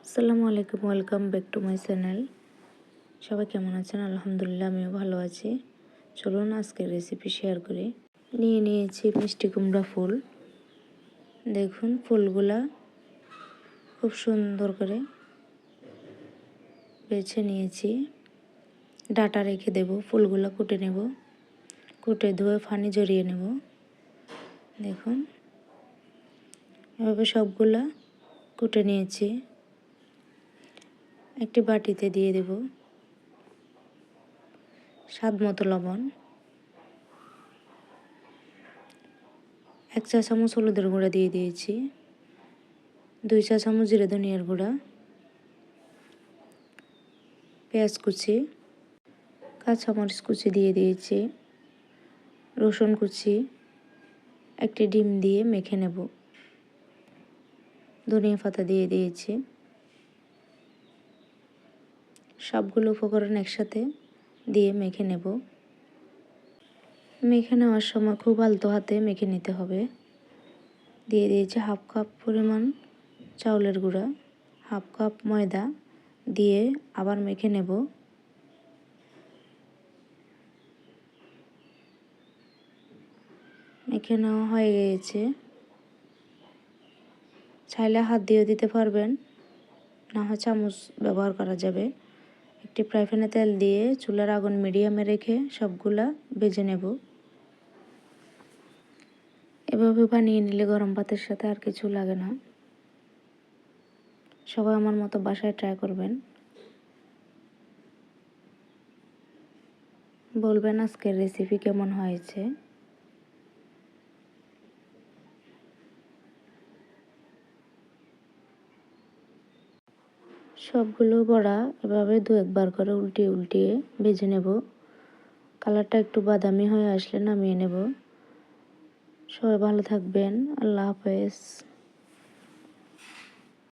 আসসালামু আলাইকুম, welcome back to my channel. সবাই কেমন আছেন? আলহামদুলিল্লাহ, আমিও ভালো আছি। চলুন আজকের রেসিপি শেয়ার করি। নিয়েছি মিষ্টি কুমড়া ফুল। দেখুন ফুলগুলা খুব সুন্দর করে বেছে নিয়েছি। ডাটা রেখে দেব, ফুলগুলা কুটে নেব, কুটে ধুয়ে পানি ঝরিয়ে নেব। দেখুন এভাবে সবগুলা কুটে নিয়েছি। একটি বাটিতে দিয়ে দেব স্বাদ মতো লবণ, 1 চা চামচ হলুদের গুঁড়া দিয়ে দিয়েছি, 2 চা চামচ জিরে ধনিয়ার গুঁড়া, পেঁয়াজ কুচি, কাঁচামরিচ কুচি দিয়ে দিয়েছি, রসুন কুচি, একটি ডিম দিয়ে মেখে নেব, ধনিয়া পাতা দিয়ে দিয়েছি। সবগুলো উপকরণ একসাথে দিয়ে মেখে নেব। মেখে নেওয়ার সময় খুব আলতো হাতে মেখে নিতে হবে। দিয়ে দিয়েছি 1/2 কাপ পরিমাণ চাউলের গুঁড়া, 1/2 কাপ ময়দা দিয়ে আবার মেখে নেব। মেখে নেওয়া হয়ে গিয়েছে। চাইলে হাত দিয়েও দিতে পারবেন, না হয় চামচ ব্যবহার করা যাবে। একটি ফ্রাই প্যানে তেল দিয়ে চুলার আগুন মিডিয়ামে রেখে সবগুলা ভেজে নেব। এভাবে বানিয়ে নিলে গরম ভাতের সাথে আর কিছু লাগে না। সবাই আমার মতো বাসায় ট্রাই করবেন। বলবেন আজকের রেসিপি কেমন হয়েছে। সবগুলো বড়া এভাবে 2-1 বার করে উল্টিয়ে উল্টিয়ে ভেজে নেব। কালারটা একটু বাদামি হয়ে আসলে নামিয়ে নেব। সবাই ভালো থাকবেন। আল্লাহ হাফেজ।